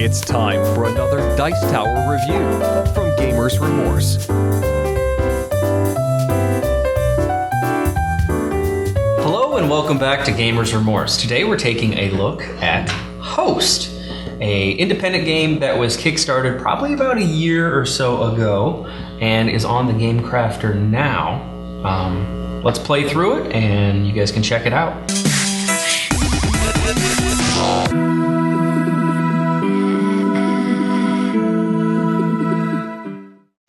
It's time for another Dice Tower review from Gamers Remorse. Hello and welcome back to Gamers Remorse. Today we're taking a look at Host, a independent game that was kickstarted probably about a year or so ago and is on the Gamecrafter now. Let's play through it and you guys can check it out.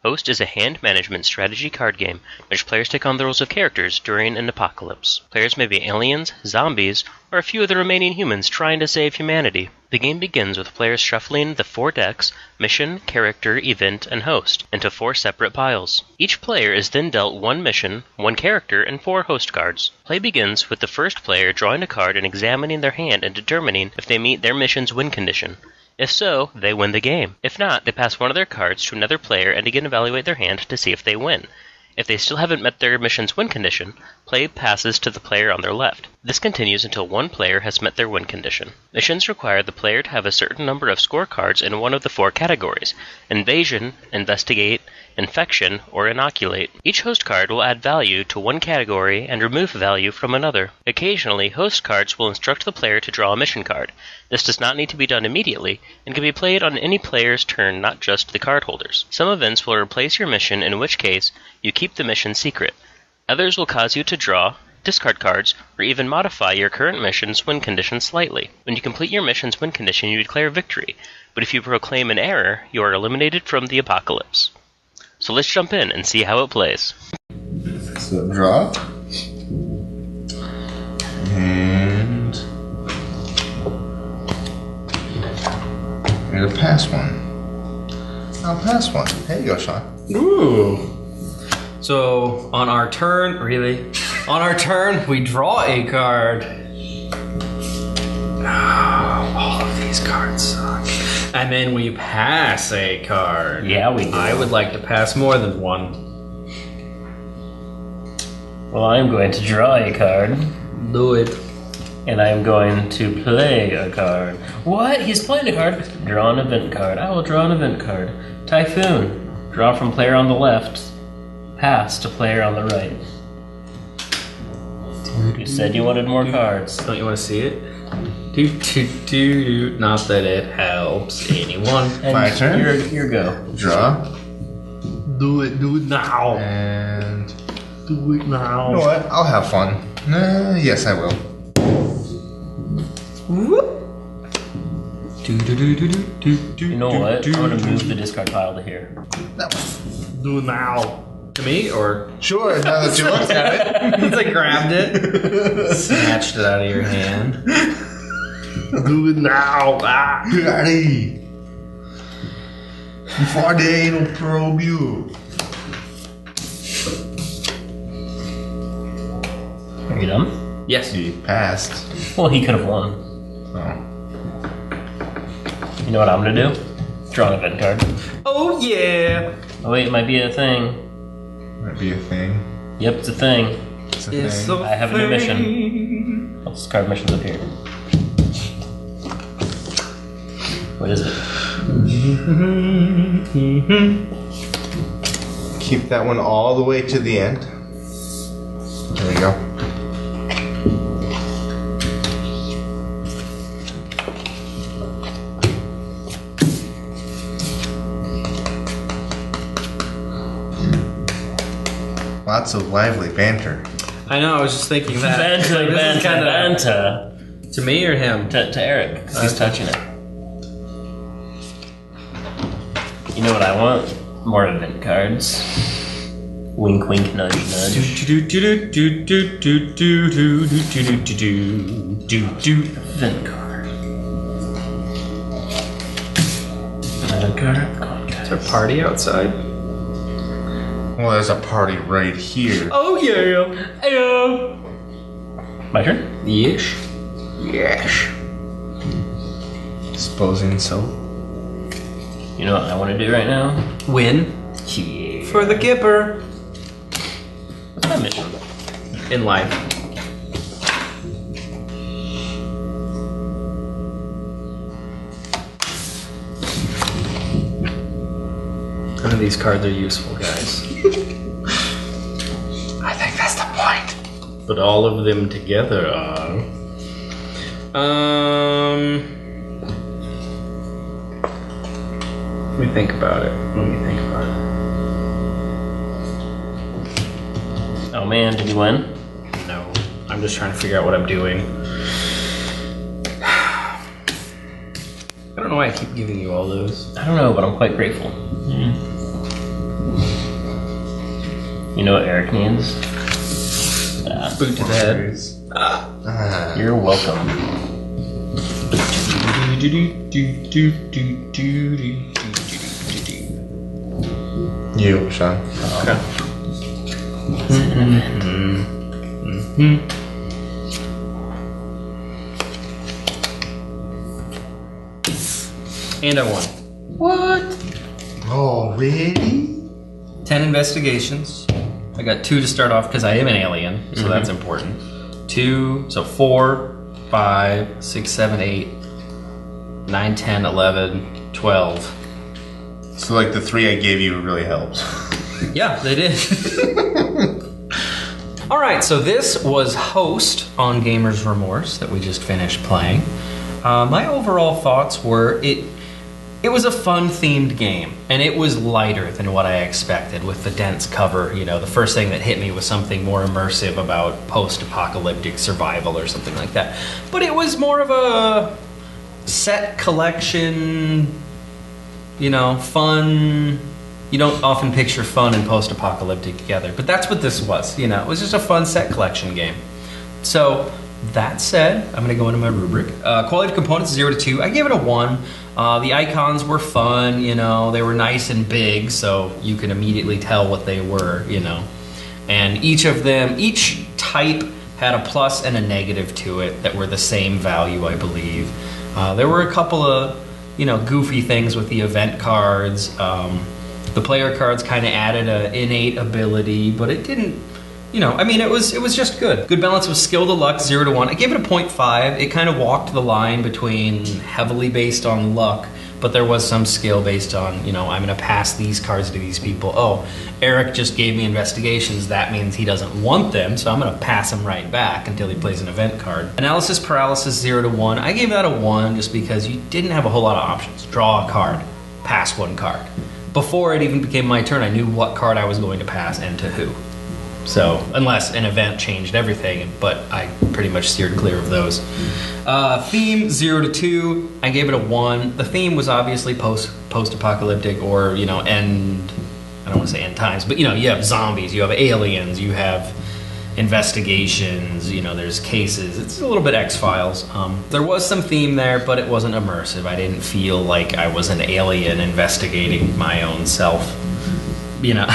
Host is a hand management strategy card game in which players take on the roles of characters during an apocalypse. Players may be aliens, zombies, or a few of the remaining humans trying to save humanity. The game begins with players shuffling the 4 decks, mission, character, event, and host, into 4 separate piles. Each player is then dealt 1 mission, 1 character, and 4 host cards. Play begins with the first player drawing a card and examining their hand and determining if they meet their mission's win condition. If so, they win the game. If not, they pass one of their cards to another player and again evaluate their hand to see if they win. If they still haven't met their mission's win condition, play passes to the player on their left. This continues until one player has met their win condition. Missions require the player to have a certain number of scorecards in one of the 4 categories: Invasion, Investigate, Infection, or Inoculate. Each host card will add value to one category and remove value from another. Occasionally, host cards will instruct the player to draw a mission card. This does not need to be done immediately, and can be played on any player's turn, not just the card holders. Some events will replace your mission, in which case, you keep the mission secret. Others will cause you to draw, discard cards, or even modify your current mission's win condition slightly. When you complete your mission's win condition, you declare victory, but if you proclaim an error, you are eliminated from the apocalypse. So let's jump in and see how it plays. So draw. And I'm gonna pass one. I'll pass one. There you go, Sean. Ooh. So on our turn, On our turn, we draw a card. All of these cards suck. And then we pass a card. Yeah, we do. I would like to pass more than one. Well, I'm going to draw a card. Do it. And I'm going to play a card. What? He's playing a card? Draw an event card. I will draw an event card. Typhoon. Draw from player on the left. Pass to player on the right. You said you wanted more cards. Don't you want to see it? Not that it helps anyone. And my turn? Your go. Draw. Do it now. And Do it now. you know what? I'll have fun. Yes, I will. You know what? I'm going to move the discard pile to here. That one. Do it now. To me, or? Sure, now that you looked at it. I grabbed it, snatched it out of your hand. Do it now. Ah. Ready. Before they don't probe you. Are you done? Yes. He passed. Well, he could have won. Oh. You know what I'm going to do? Draw an event card. Oh yeah. Oh wait, it might be a thing. Might be a thing. Yep, it's a thing. It's a thing. I have a new mission. I'll discard missions up here. What is it? Keep that one all the way to the end. There we go. Lots of lively banter. I know. I was just thinking that. Banta. To me or him? To Eric, 'cause he's touching it. You know what I want? More event cards. Wink, wink, nudge, nudge. Event card. Event card. Is there a party outside? Well, there's a party right here. Oh yeah. Hello. My turn? Yes. Yes. Supposing so. You know what I want to do right now? Win Yeah. for the Gipper. What's my mission? In life. of these cards are useful, guys. I think that's the point. But all of them together are... Let me think about it. Oh man, did you win? No. I'm just trying to figure out what I'm doing. I don't know why I keep giving you all those. I don't know, but I'm quite grateful. You know what Eric means? Boot to the head. You're welcome. You, Sean. Okay. And I won. What? Already? 10 investigations. I got 2 to start off because I am an alien, so that's important. 2, so 4, 5, 6, 7, 8, 9, 10, 11, 12. So like the 3 I gave you really helps. Yeah, they did. All right, so this was Host on Gamer's Remorse that we just finished playing. My overall thoughts were it was a fun themed game, and it was lighter than what I expected with the dense cover. You know, the first thing that hit me was something more immersive about post-apocalyptic survival or something like that. But it was more of a set collection, you know, fun. You don't often picture fun and post-apocalyptic together, but that's what this was. You know, it was just a fun set collection game. So that said, I'm going to go into my rubric. Quality of components 0 to 2. I gave it a 1. The icons were fun. You know, they were nice and big, so you could immediately tell what they were. You know, and each type had a plus and a negative to it that were the same value, I believe. There were a couple of, you know, goofy things with the event cards. The player cards kind of added an innate ability, but it didn't, you know, I mean, it was just good. Good balance of skill to luck, 0 to 1. I gave it a 0.5. It kind of walked the line between heavily based on luck, but there was some skill based on, you know, I'm going to pass these cards to these people. Oh, Eric just gave me investigations. That means he doesn't want them, so I'm going to pass them right back until he plays an event card. Analysis paralysis, 0 to 1. I gave that a 1 just because you didn't have a whole lot of options. Draw a card, pass one card. Before it even became my turn, I knew what card I was going to pass and to who. So, unless an event changed everything, but I pretty much steered clear of those. Theme, 0 to 2, I gave it a 1. The theme was obviously post-apocalyptic or, you know, I don't want to say end times, but, you know, you have zombies, you have aliens, you have investigations, you know, there's cases. It's a little bit X-Files. There was some theme there, but it wasn't immersive. I didn't feel like I was an alien investigating my own self. You know,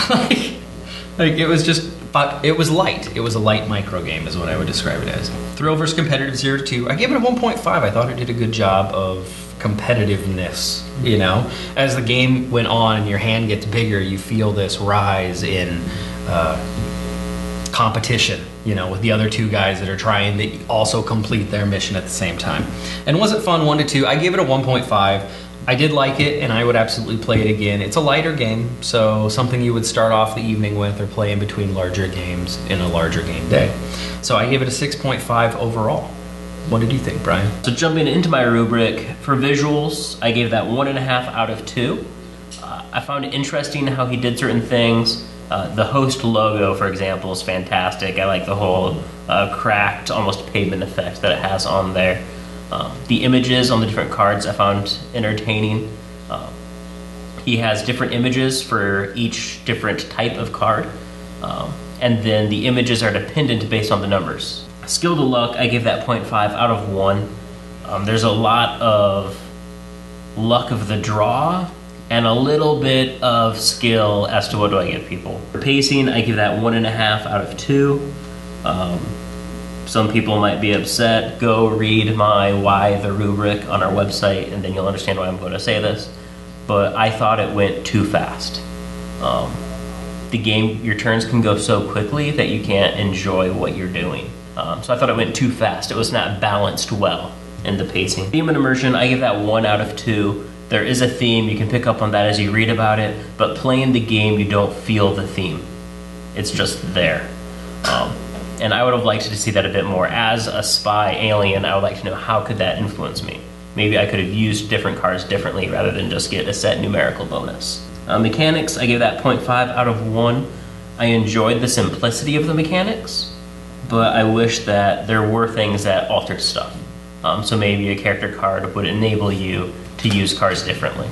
like it was just... But it was light. It was a light micro game is what I would describe it as. Thrill versus competitive 0 to 2. I gave it a 1.5. I thought it did a good job of competitiveness, you know. As the game went on and your hand gets bigger, you feel this rise in competition, you know, with the other 2 guys that are trying to also complete their mission at the same time. And was it fun? 1 to 2. I gave it a 1.5. I did like it, and I would absolutely play it again. It's a lighter game, so something you would start off the evening with or play in between larger games in a larger game day. So I gave it a 6.5 overall. What did you think, Brian? So jumping into my rubric, for visuals, I gave that 1.5 out of 2. I found it interesting how he did certain things. The host logo, for example, is fantastic. I like the whole cracked, almost pavement effect that it has on there. The images on the different cards I found entertaining. He has different images for each different type of card, and then the images are dependent based on the numbers. Skill to luck, I give that 0.5 out of 1. There's a lot of luck of the draw and a little bit of skill as to what do I give people. For pacing, I give that 1.5 out of 2. Some people might be upset. Go read my Why the Rubric on our website, and then you'll understand why I'm going to say this. But I thought it went too fast. The game, your turns can go so quickly that you can't enjoy what you're doing. So I thought it went too fast. It was not balanced well in the pacing. Theme and immersion, I give that 1 out of 2. There is a theme, you can pick up on that as you read about it, but playing the game, you don't feel the theme. It's just there. And I would have liked to see that a bit more. As a spy alien, I would like to know how could that influence me. Maybe I could have used different cards differently rather than just get a set numerical bonus. Mechanics, I gave that 0.5 out of 1. I enjoyed the simplicity of the mechanics, but I wish that there were things that altered stuff. So maybe a character card would enable you to use cards differently.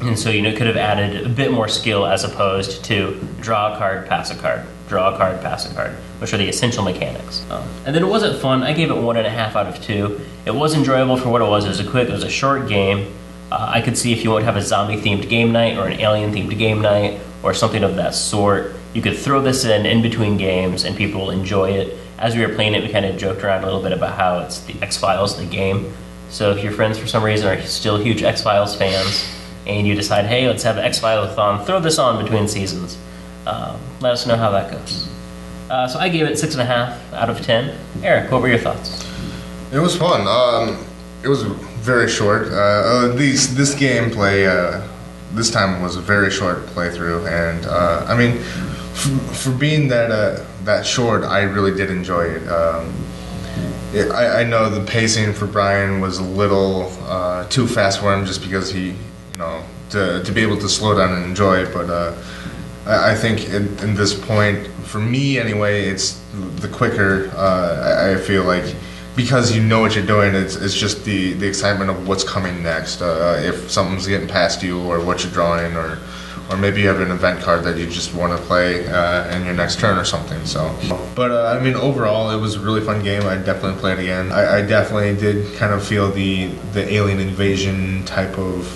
And so, it could have added a bit more skill as opposed to draw a card, pass a card, draw a card, pass a card, which are the essential mechanics. And then it wasn't fun. I gave it 1.5 out of 2. It was enjoyable for what it was. It was a short game. I could see if you want to have a zombie-themed game night or an alien-themed game night or something of that sort, you could throw this in between games and people will enjoy it. As we were playing it, we kind of joked around a little bit about how it's the X-Files, the game. So if your friends for some reason are still huge X-Files fans and you decide, hey, let's have an X-Files-a-thon, throw this on between seasons. Let us know how that goes. So I gave it 6.5 out of 10. Eric, what were your thoughts? It was fun. It was very short. This gameplay this time was a very short playthrough, and for being that short, I really did enjoy it. I know the pacing for Brian was a little too fast for him, just because he, to be able to slow down and enjoy it. But I think in this point, for me anyway, it's the quicker. I feel like, because you know what you're doing, it's just the excitement of what's coming next. If something's getting past you, or what you're drawing, or maybe you have an event card that you just want to play in your next turn or something. So, but overall, it was a really fun game. I'd definitely play it again. I definitely did kind of feel the alien invasion type of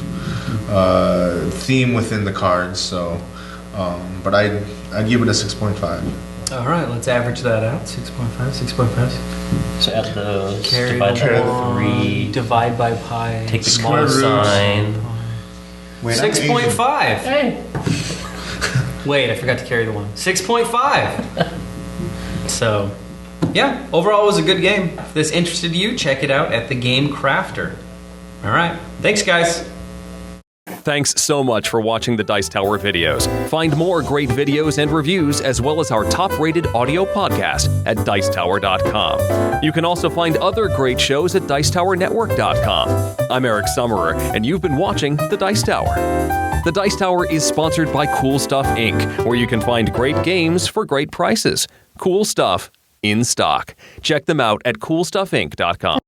theme within the cards. So, but I'd give it a 6.5. All right, let's average that out. 6.5, 6.5. So add those, Carry divide the by 3, divide by pi. take the Square small root. sign. Wait, I'm 6.5. Hey! Wait, I forgot to carry the one. 6.5. So, yeah, overall it was a good game. If this interested you, check it out at the Gamecrafter. All right, thanks guys. Thanks so much for watching the Dice Tower videos. Find more great videos and reviews, as well as our top-rated audio podcast at Dicetower.com. You can also find other great shows at Dicetowernetwork.com. I'm Eric Summerer, and you've been watching The Dice Tower. The Dice Tower is sponsored by Cool Stuff Inc., where you can find great games for great prices. Cool stuff in stock. Check them out at CoolStuffInc.com.